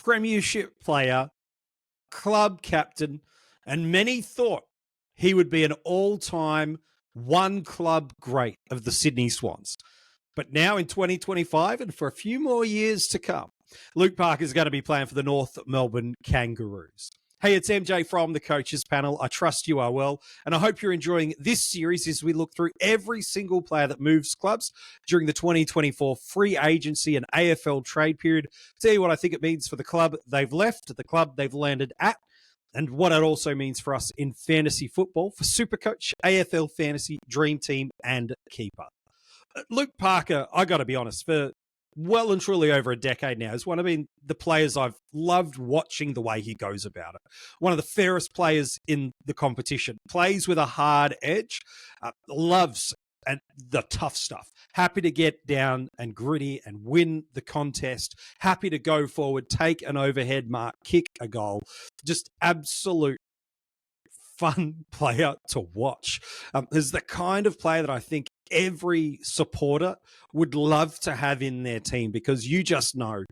premiership player, club captain, and many thought he would be an all-time one club great of the Sydney Swans. But now in 2025 and for a few more years to come, Luke Parker is going to be playing for the North Melbourne Kangaroos. Hey, it's MJ from the Coaches Panel. I trust you are well, and I hope you're enjoying this series as we look through every single player that moves clubs during the 2024 free agency and AFL trade period. Tell you what I think it means for the club they've left, the club they've landed at, and what it also means for us in fantasy football, for Supercoach, AFL Fantasy, Dream Team, and Keeper. Luke Parker, I got to be honest, for well and truly over a decade now, is one of the players I've loved watching the way he goes about it. One of the fairest players in the competition, plays with a hard edge, loves and the tough stuff. Happy to get down and gritty and win the contest. Happy to go forward, take an overhead mark, kick a goal. Just absolute fun player to watch. Is the kind of player that I think every supporter would love to have in their team, because you just know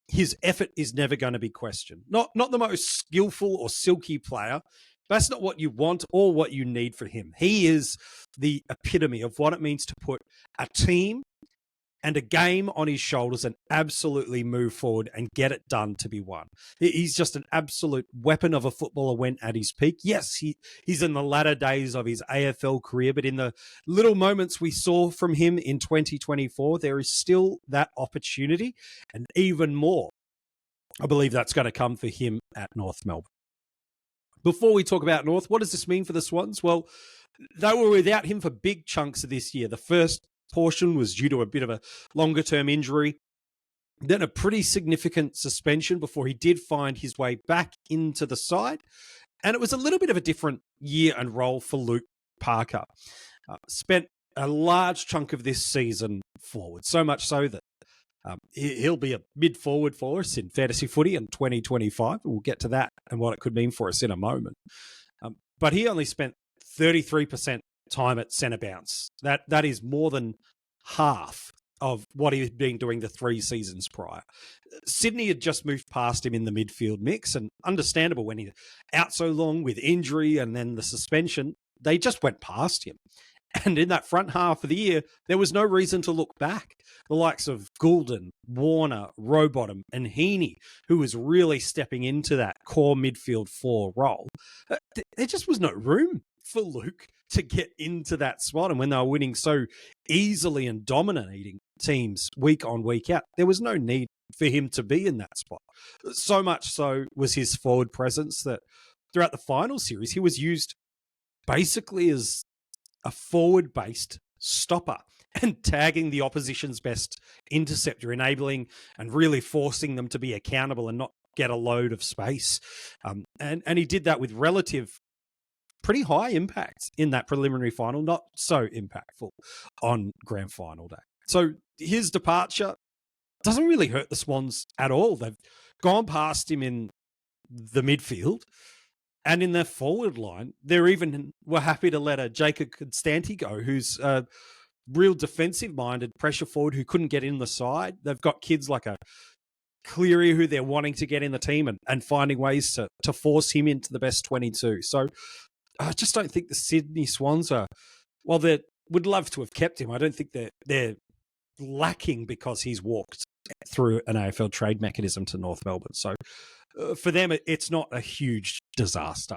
his effort is never going to be questioned. Not the most skillful or silky player. That's not what you want or what you need for him. He is the epitome of what it means to put a team and a game on his shoulders and absolutely move forward and get it done to be won. He's just an absolute weapon of a footballer when at his peak. Yes, he's in the latter days of his AFL career, but in the little moments we saw from him in 2024, there is still that opportunity, and even more, I believe that's going to come for him at North Melbourne. Before we talk about North, what does this mean for the Swans? Well, they were without him for big chunks of this year. The first portion was due to a bit of a longer-term injury, then a pretty significant suspension before he did find his way back into the side. And it was a little bit of a different year and role for Luke Parker. Spent a large chunk of this season forward, so much so that he'll be a mid-forward for us in fantasy footy in 2025. We'll get to that and what it could mean for us in a moment. But he only spent 33% time at centre bounce. That is more than half of what he had been doing the 3 seasons prior. Sydney had just moved past him in the midfield mix, and understandable when he's out so long with injury and then the suspension, they just went past him. And in that front half of the year, there was no reason to look back. The likes of Goulden, Warner, Rowbottom, and Heaney, who was really stepping into that core midfield 4 role, there just was no room for Luke to get into that spot. And when they were winning so easily and dominating teams week on, week out, there was no need for him to be in that spot. So much so was his forward presence that throughout the final series, he was used basically as a forward-based stopper and tagging the opposition's best interceptor, enabling and really forcing them to be accountable and not get a load of space. And he did that with relative pretty high impact in that preliminary final, not so impactful on grand final day. So his departure doesn't really hurt the Swans at all. They've gone past him in the midfield, and in their forward line, they're even were happy to let a Jacob Constanti go, who's a real defensive-minded pressure forward who couldn't get in the side. They've got kids like a Cleary who they're wanting to get in the team and finding ways to force him into the best 22. So I just don't think the Sydney Swans are, well, they would love to have kept him. I don't think they're lacking because he's walked through an AFL trade mechanism to North Melbourne. So for them, it's not a huge disaster.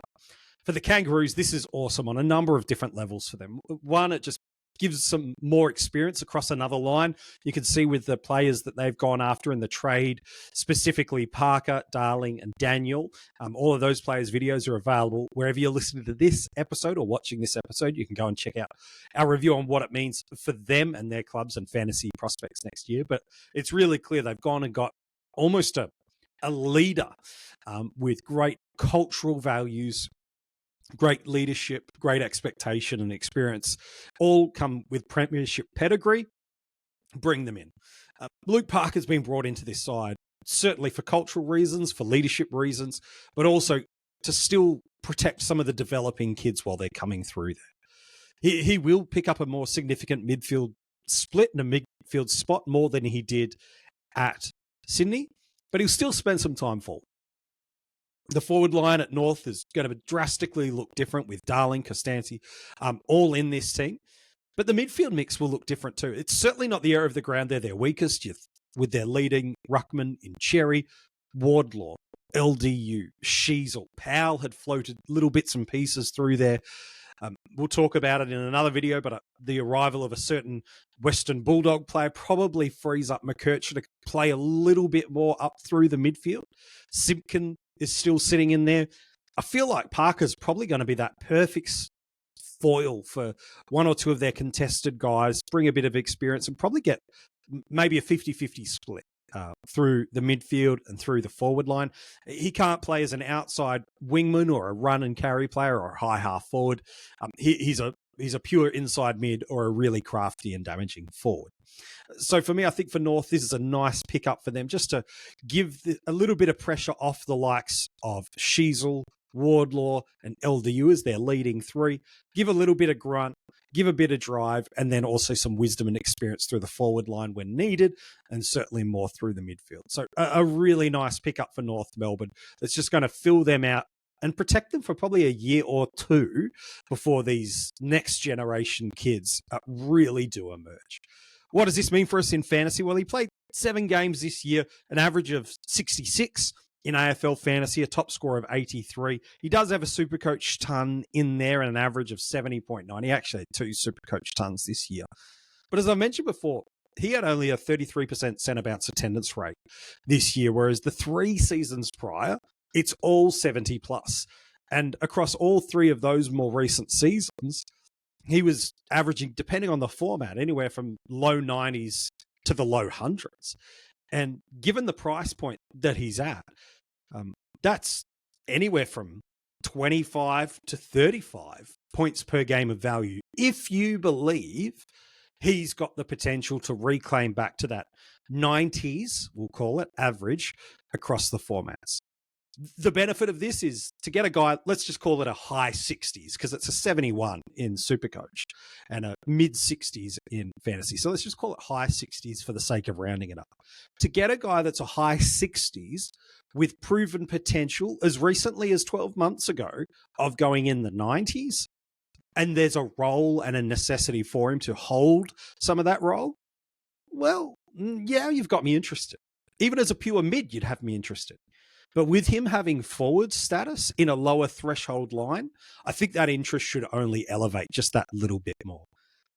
For the Kangaroos, this is awesome on a number of different levels for them. One, it just gives some more experience across another line. You can see with the players that they've gone after in the trade, specifically Parker, Darling, and Daniel. All of those players' videos are available wherever you're listening to this episode or watching this episode. You can go and check out our review on what it means for them and their clubs and fantasy prospects next year. But it's really clear they've gone and got almost a leader with great cultural values, great leadership, great expectation and experience, all come with premiership pedigree. Bring them in. Luke Parker's been brought into this side, certainly for cultural reasons, for leadership reasons, but also to still protect some of the developing kids while they're coming through there. He will pick up a more significant midfield split and a midfield spot more than he did at Sydney, but he'll still spend some time forward. The forward line at North is going to drastically look different with Darling, Costanzi, all in this team. But the midfield mix will look different too. It's certainly not the area of the ground they're their weakest, with their leading ruckman in Cherry, Wardlaw, LDU, Sheasel. Powell had floated little bits and pieces through there. We'll talk about it in another video, but the arrival of a certain Western Bulldog player probably frees up McKercher to play a little bit more up through the midfield. Simpkin is still sitting in there. I feel like Parker's probably going to be that perfect foil for one or two of their contested guys, bring a bit of experience and probably get maybe a 50-50 split through the midfield and through the forward line. He can't play as an outside wingman or a run and carry player or a high half forward. He's a pure inside mid or a really crafty and damaging forward. So for me, I think for North, this is a nice pickup for them just to give a little bit of pressure off the likes of Sheasel, Wardlaw, and LDU as their leading three. Give a little bit of grunt, give a bit of drive, and then also some wisdom and experience through the forward line when needed, and certainly more through the midfield. So a really nice pickup for North Melbourne that's just going to fill them out and protect them for probably a year or two before these next generation kids really do emerge. What does this mean for us in fantasy? Well, he played 7 games this year, an average of 66 in AFL fantasy, a top score of 83. He does have a Supercoach ton in there and an average of 70.9. He actually had 2 Supercoach tons this year. But as I mentioned before, he had only a 33% centre bounce attendance rate this year, whereas the 3 seasons prior, it's all 70 plus. And across all 3 of those more recent seasons, he was averaging, depending on the format, anywhere from low 90s to the low hundreds. And given the price point that he's at, that's anywhere from 25 to 35 points per game of value, if you believe he's got the potential to reclaim back to that 90s, we'll call it, average across the formats. The benefit of this is to get a guy, let's just call it a high 60s, because it's a 71 in Supercoach and a mid 60s in fantasy. So let's just call it high 60s for the sake of rounding it up. To get a guy that's a high 60s with proven potential as recently as 12 months ago of going in the 90s, and there's a role and a necessity for him to hold some of that role, well, yeah, you've got me interested. Even as a pure mid, you'd have me interested. But with him having forward status in a lower threshold line, I think that interest should only elevate just that little bit more.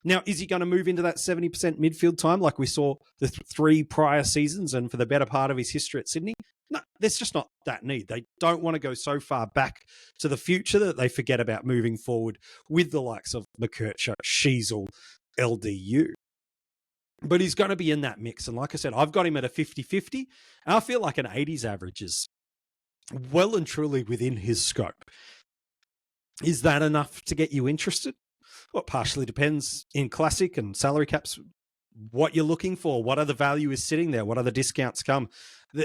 Now, is he going to move into that 70% midfield time like we saw the 3 prior seasons and for the better part of his history at Sydney? No, there's just not that need. They don't want to go so far back to the future that they forget about moving forward with the likes of McKercher, Sheasel, LDU. But he's going to be in that mix. And like I said, I've got him at a 50-50. And I feel like an 80s average is well and truly within his scope. Is that enough to get you interested? Well, it partially depends in classic and salary caps, what you're looking for, what other value is sitting there, what other discounts come.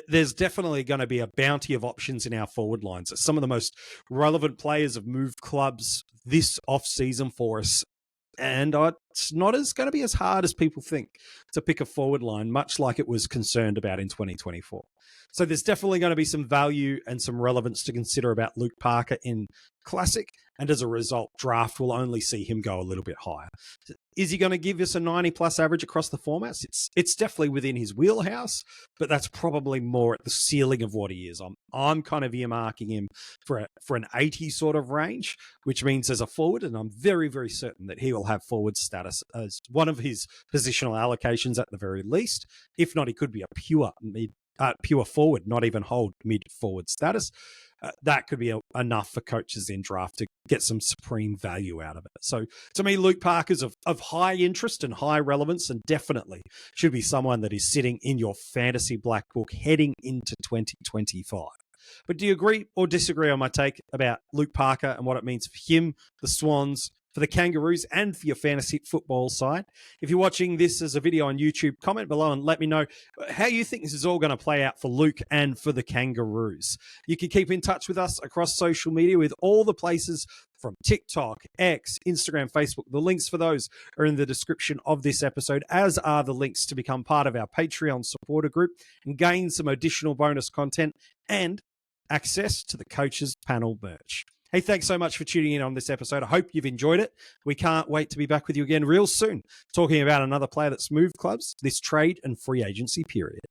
There's definitely going to be a bounty of options in our forward lines. Some of the most relevant players have moved clubs this off-season for us. And it's not going to be as hard as people think to pick a forward line, much like it was concerned about in 2024. So there's definitely going to be some value and some relevance to consider about Luke Parker in Classic. And as a result, draft will only see him go a little bit higher. Is he going to give us a 90-plus average across the formats? It's definitely within his wheelhouse, but that's probably more at the ceiling of what he is. I'm kind of earmarking him for an 80 sort of range, which means as a forward, and I'm very, very certain that he will have forward status as one of his positional allocations at the very least. If not, he could be a pure forward, not even hold mid-forward status. That could be enough for coaches in draft to get some supreme value out of it. So to me, Luke Parker's of high interest and high relevance, and definitely should be someone that is sitting in your fantasy black book heading into 2025. But do you agree or disagree on my take about Luke Parker and what it means for him, the Swans, for the Kangaroos, and for your fantasy football side? If you're watching this as a video on YouTube, comment below and let me know how you think this is all going to play out for Luke and for the Kangaroos. You can keep in touch with us across social media with all the places from TikTok, X, Instagram, Facebook. The links for those are in the description of this episode, as are the links to become part of our Patreon supporter group and gain some additional bonus content and access to the Coaches Panel merch. Hey, thanks so much for tuning in on this episode. I hope you've enjoyed it. We can't wait to be back with you again real soon, talking about another player that's moved clubs this trade and free agency period.